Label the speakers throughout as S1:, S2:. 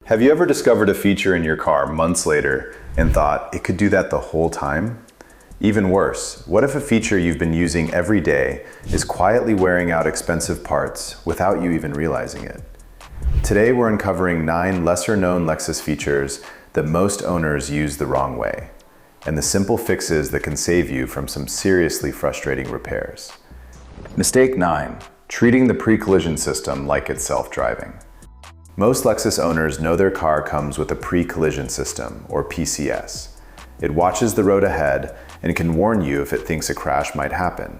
S1: Have you ever discovered a feature in your car months later and thought it could do that the whole time? Even worse, what if a feature you've been using every day is quietly wearing out expensive parts without you even realizing it? Today we're uncovering 9 lesser-known Lexus features that most owners use the wrong way, and the simple fixes that can save you from some seriously frustrating repairs. Mistake 9. Treating the pre-collision system like it's self-driving. Most Lexus owners know their car comes with a pre-collision system, or PCS. It watches the road ahead and can warn you if it thinks a crash might happen.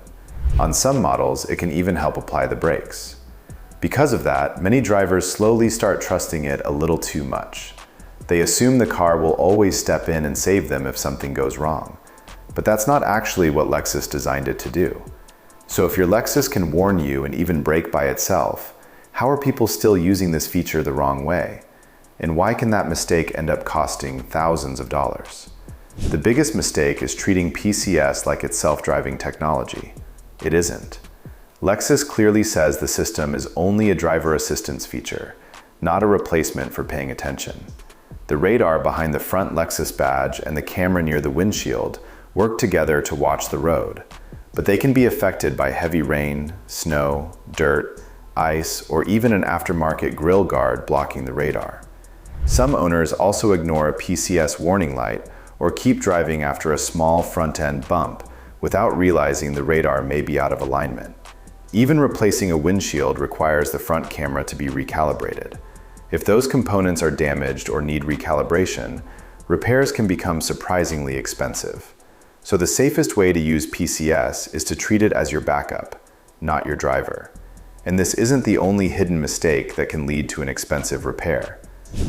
S1: On some models, it can even help apply the brakes. Because of that, many drivers slowly start trusting it a little too much. They assume the car will always step in and save them if something goes wrong. But that's not actually what Lexus designed it to do. So if your Lexus can warn you and even brake by itself, how are people still using this feature the wrong way? And why can that mistake end up costing thousands of dollars? The biggest mistake is treating PCS like it's self-driving technology. It isn't. Lexus clearly says the system is only a driver assistance feature, not a replacement for paying attention. The radar behind the front Lexus badge and the camera near the windshield work together to watch the road, but they can be affected by heavy rain, snow, dirt, ice, or even an aftermarket grille guard blocking the radar. Some owners also ignore a PCS warning light or keep driving after a small front-end bump without realizing the radar may be out of alignment. Even replacing a windshield requires the front camera to be recalibrated. If those components are damaged or need recalibration, repairs can become surprisingly expensive. So the safest way to use PCS is to treat it as your backup, not your driver. And this isn't the only hidden mistake that can lead to an expensive repair.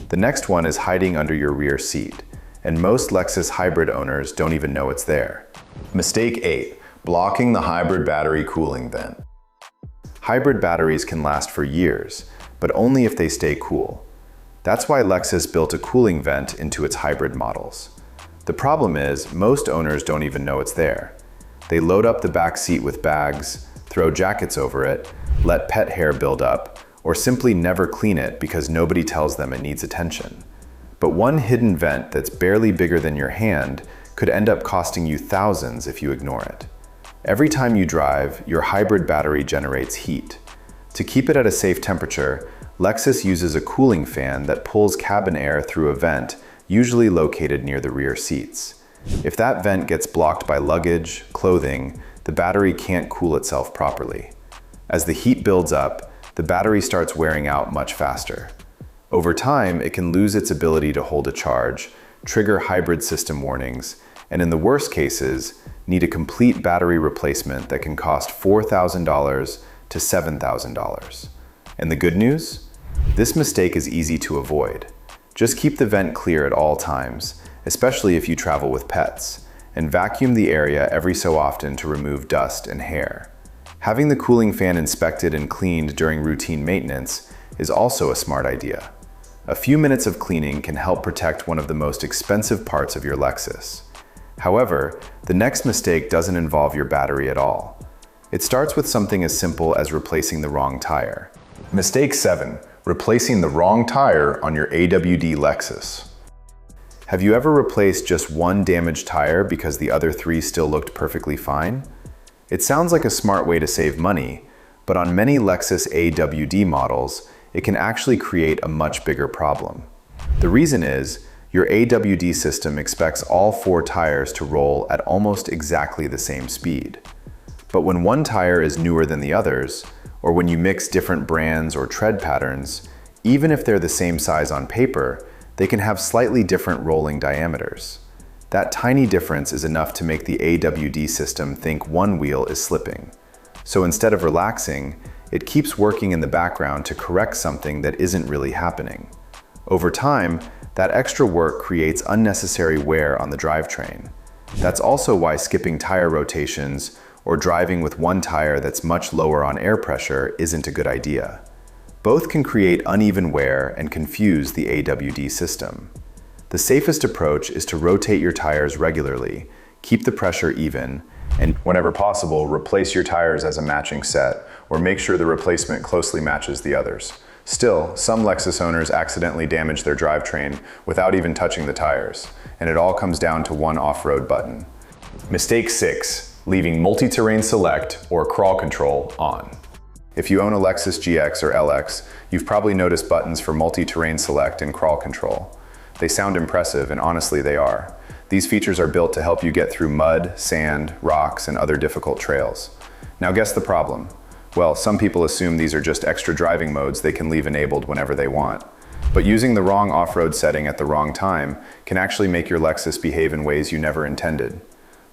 S1: The next one is hiding under your rear seat, and most Lexus hybrid owners don't even know it's there. Mistake 8. Blocking the hybrid battery cooling vent. Hybrid batteries can last for years, but only if they stay cool. That's why Lexus built a cooling vent into its hybrid models. The problem is, most owners don't even know it's there. They load up the back seat with bags, throw jackets over it, let pet hair build up, or simply never clean it because nobody tells them it needs attention. But one hidden vent that's barely bigger than your hand could end up costing you thousands if you ignore it. Every time you drive, your hybrid battery generates heat. To keep it at a safe temperature, Lexus uses a cooling fan that pulls cabin air through a vent, usually located near the rear seats. If that vent gets blocked by luggage, clothing, the battery can't cool itself properly. As the heat builds up, the battery starts wearing out much faster. Over time, it can lose its ability to hold a charge, trigger hybrid system warnings, and in the worst cases, need a complete battery replacement that can cost $4,000 to $7,000. And the good news? This mistake is easy to avoid. Just keep the vent clear at all times, especially if you travel with pets, and vacuum the area every so often to remove dust and hair. Having the cooling fan inspected and cleaned during routine maintenance is also a smart idea. A few minutes of cleaning can help protect one of the most expensive parts of your Lexus. However, the next mistake doesn't involve your battery at all. It starts with something as simple as replacing the wrong tire. Mistake 7. Replacing the wrong tire on your AWD Lexus. Have you ever replaced just one damaged tire because the other 3 still looked perfectly fine? It sounds like a smart way to save money, but on many Lexus AWD models, it can actually create a much bigger problem. The reason is, your AWD system expects all 4 tires to roll at almost exactly the same speed. But when one tire is newer than the others, or when you mix different brands or tread patterns, even if they're the same size on paper, they can have slightly different rolling diameters. That tiny difference is enough to make the AWD system think one wheel is slipping. So instead of relaxing, it keeps working in the background to correct something that isn't really happening. Over time, that extra work creates unnecessary wear on the drivetrain. That's also why skipping tire rotations or driving with one tire that's much lower on air pressure isn't a good idea. Both can create uneven wear and confuse the AWD system. The safest approach is to rotate your tires regularly, keep the pressure even, and whenever possible, replace your tires as a matching set, or make sure the replacement closely matches the others. Still, some Lexus owners accidentally damage their drivetrain without even touching the tires, and it all comes down to one off-road button. Mistake 6, leaving multi-terrain select or crawl control on. If you own a Lexus GX or LX, you've probably noticed buttons for multi-terrain select and crawl control. They sound impressive, and honestly they are. These features are built to help you get through mud, sand, rocks, and other difficult trails. Now guess the problem. Well, some people assume these are just extra driving modes they can leave enabled whenever they want. But using the wrong off-road setting at the wrong time can actually make your Lexus behave in ways you never intended.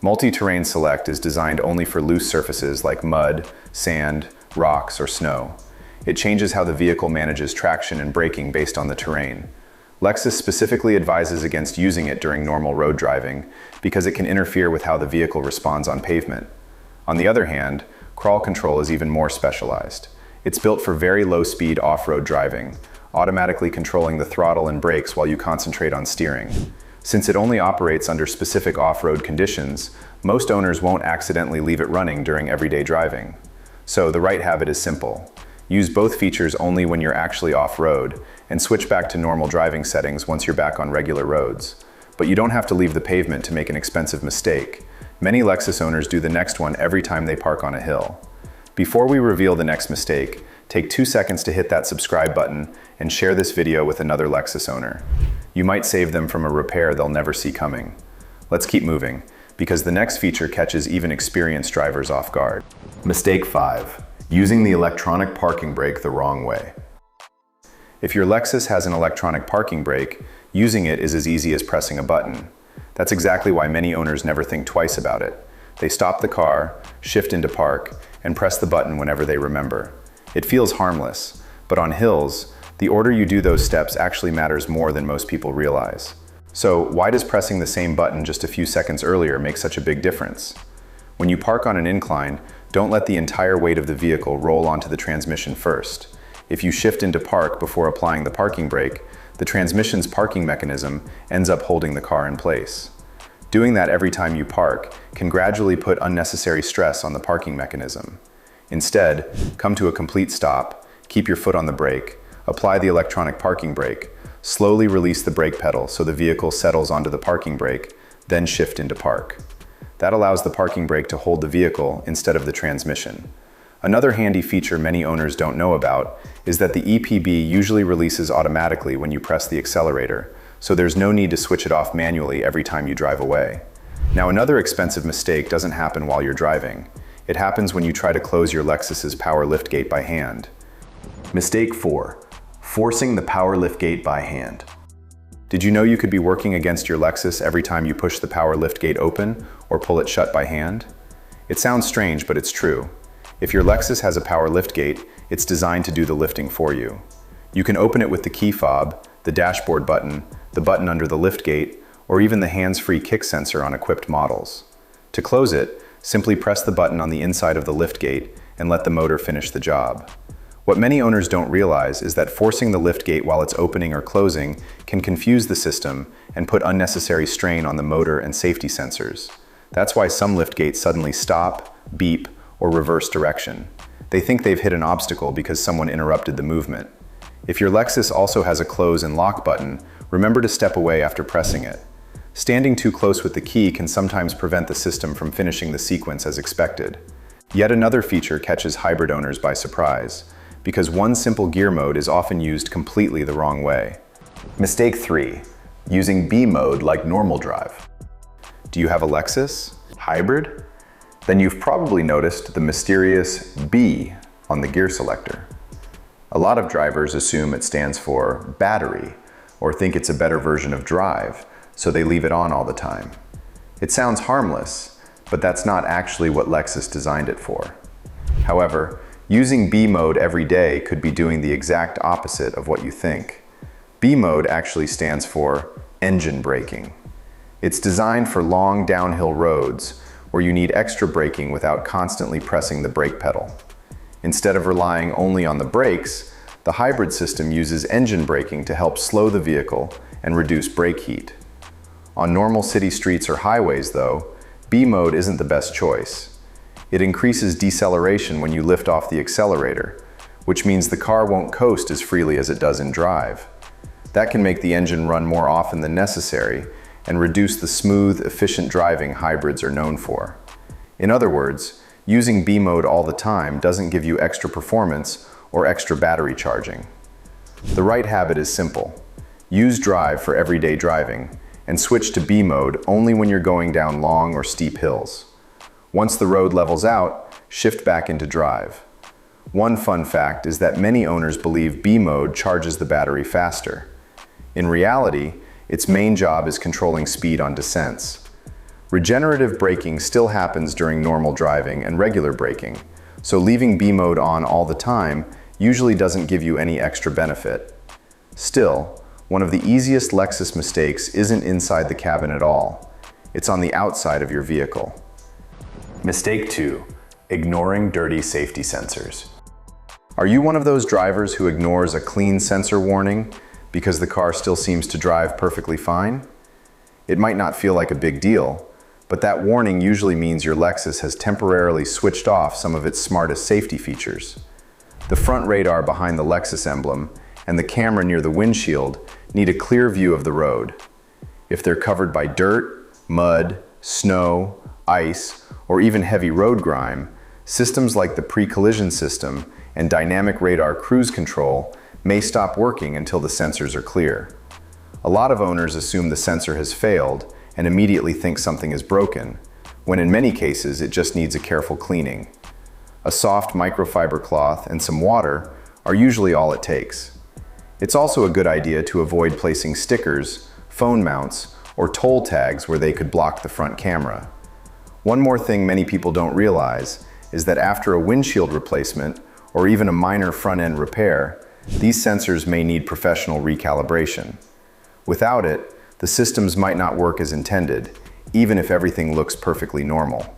S1: Multi-terrain select is designed only for loose surfaces like mud, sand, rocks, or snow. It changes how the vehicle manages traction and braking based on the terrain. Lexus specifically advises against using it during normal road driving because it can interfere with how the vehicle responds on pavement. On the other hand, crawl control is even more specialized. It's built for very low-speed off-road driving, automatically controlling the throttle and brakes while you concentrate on steering. Since it only operates under specific off-road conditions, most owners won't accidentally leave it running during everyday driving. So the right habit is simple. Use both features only when you're actually off-road, and switch back to normal driving settings once you're back on regular roads. But you don't have to leave the pavement to make an expensive mistake. Many Lexus owners do the next one every time they park on a hill. Before we reveal the next mistake, take 2 seconds to hit that subscribe button and share this video with another Lexus owner. You might save them from a repair they'll never see coming. Let's keep moving, because the next feature catches even experienced drivers off guard. Mistake 5, using the electronic parking brake the wrong way. If your Lexus has an electronic parking brake, using it is as easy as pressing a button. That's exactly why many owners never think twice about it. They stop the car, shift into park, and press the button whenever they remember. It feels harmless, but on hills, the order you do those steps actually matters more than most people realize. So why does pressing the same button just a few seconds earlier make such a big difference? When you park on an incline, don't let the entire weight of the vehicle roll onto the transmission first. If you shift into park before applying the parking brake, the transmission's parking mechanism ends up holding the car in place. Doing that every time you park can gradually put unnecessary stress on the parking mechanism. Instead, come to a complete stop, keep your foot on the brake, apply the electronic parking brake, slowly release the brake pedal so the vehicle settles onto the parking brake, then shift into park. That allows the parking brake to hold the vehicle instead of the transmission. Another handy feature many owners don't know about is that the EPB usually releases automatically when you press the accelerator, so there's no need to switch it off manually every time you drive away. Now, another expensive mistake doesn't happen while you're driving. It happens when you try to close your Lexus's power liftgate by hand. Mistake 4, forcing the power liftgate by hand. Did you know you could be working against your Lexus every time you push the power liftgate open or pull it shut by hand? It sounds strange, but it's true. If your Lexus has a power liftgate, it's designed to do the lifting for you. You can open it with the key fob, the dashboard button, the button under the liftgate, or even the hands-free kick sensor on equipped models. To close it, simply press the button on the inside of the liftgate and let the motor finish the job. What many owners don't realize is that forcing the liftgate while it's opening or closing can confuse the system and put unnecessary strain on the motor and safety sensors. That's why some liftgates suddenly stop, beep, or reverse direction. They think they've hit an obstacle because someone interrupted the movement. If your Lexus also has a close and lock button, remember to step away after pressing it. Standing too close with the key can sometimes prevent the system from finishing the sequence as expected. Yet another feature catches hybrid owners by surprise, because one simple gear mode is often used completely the wrong way. Mistake 3, using B mode like normal drive. Do you have a Lexus? Hybrid? Then you've probably noticed the mysterious B on the gear selector. A lot of drivers assume it stands for battery, or think it's a better version of drive, so they leave it on all the time. It sounds harmless, but that's not actually what Lexus designed it for. However, using B mode every day could be doing the exact opposite of what you think. B mode actually stands for engine braking. It's designed for long downhill roads where you need extra braking without constantly pressing the brake pedal. Instead of relying only on the brakes, the hybrid system uses engine braking to help slow the vehicle and reduce brake heat. On normal city streets or highways, though, B mode isn't the best choice. It increases deceleration when you lift off the accelerator, which means the car won't coast as freely as it does in drive. That can make the engine run more often than necessary and reduce the smooth, efficient driving hybrids are known for. In other words, using B mode all the time doesn't give you extra performance or extra battery charging. The right habit is simple. Use drive for everyday driving and switch to B mode only when you're going down long or steep hills. Once the road levels out, shift back into drive. One fun fact is that many owners believe B mode charges the battery faster. In reality, its main job is controlling speed on descents. Regenerative braking still happens during normal driving and regular braking, so leaving B mode on all the time usually doesn't give you any extra benefit. Still, one of the easiest Lexus mistakes isn't inside the cabin at all. It's on the outside of your vehicle. Mistake 2. Ignoring dirty safety sensors. Are you one of those drivers who ignores a clean sensor warning because the car still seems to drive perfectly fine? It might not feel like a big deal, but that warning usually means your Lexus has temporarily switched off some of its smartest safety features. The front radar behind the Lexus emblem and the camera near the windshield need a clear view of the road. If they're covered by dirt, mud, snow, ice, or even heavy road grime, systems like the pre-collision system and dynamic radar cruise control may stop working until the sensors are clear. A lot of owners assume the sensor has failed and immediately think something is broken, when in many cases it just needs a careful cleaning. A soft microfiber cloth and some water are usually all it takes. It's also a good idea to avoid placing stickers, phone mounts, or toll tags where they could block the front camera. One more thing many people don't realize is that after a windshield replacement or even a minor front-end repair, these sensors may need professional recalibration. Without it, the systems might not work as intended, even if everything looks perfectly normal.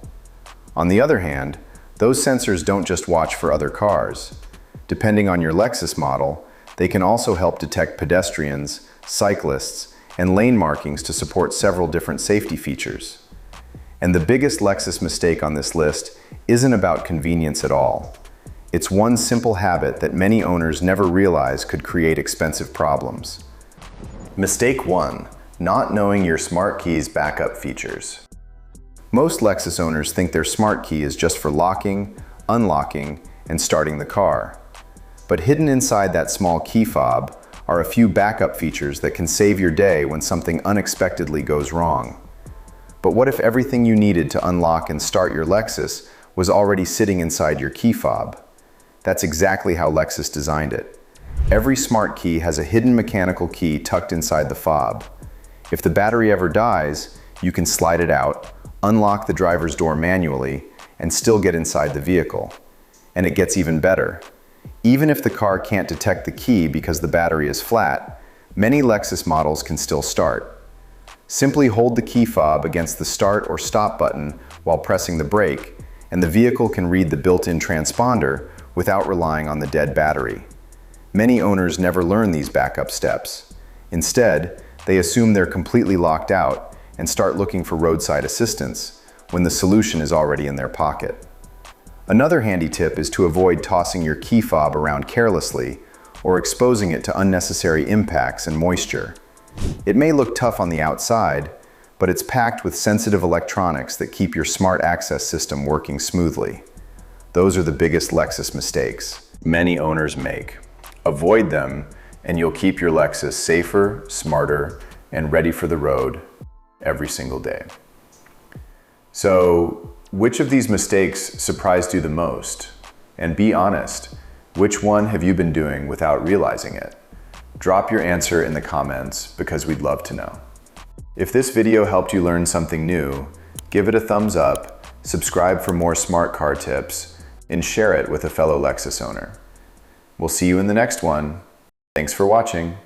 S1: On the other hand, those sensors don't just watch for other cars. Depending on your Lexus model, they can also help detect pedestrians, cyclists, and lane markings to support several different safety features. And the biggest Lexus mistake on this list isn't about convenience at all. It's one simple habit that many owners never realize could create expensive problems. Mistake 1. Not knowing your smart key's backup features. Most Lexus owners think their smart key is just for locking, unlocking, and starting the car. But hidden inside that small key fob are a few backup features that can save your day when something unexpectedly goes wrong. But what if everything you needed to unlock and start your Lexus was already sitting inside your key fob? That's exactly how Lexus designed it. Every smart key has a hidden mechanical key tucked inside the fob. If the battery ever dies, you can slide it out, unlock the driver's door manually, and still get inside the vehicle. And it gets even better. Even if the car can't detect the key because the battery is flat, many Lexus models can still start. Simply hold the key fob against the start or stop button while pressing the brake, and the vehicle can read the built-in transponder without relying on the dead battery. Many owners never learn these backup steps. Instead, they assume they're completely locked out and start looking for roadside assistance when the solution is already in their pocket. Another handy tip is to avoid tossing your key fob around carelessly or exposing it to unnecessary impacts and moisture. It may look tough on the outside, but it's packed with sensitive electronics that keep your smart access system working smoothly. Those are the biggest Lexus mistakes many owners make. Avoid them, and you'll keep your Lexus safer, smarter, and ready for the road every single day. So, which of these mistakes surprised you the most? And be honest, which one have you been doing without realizing it? Drop your answer in the comments because we'd love to know. If this video helped you learn something new, give it a thumbs up, subscribe for more smart car tips, and share it with a fellow Lexus owner. We'll see you in the next one. Thanks for watching.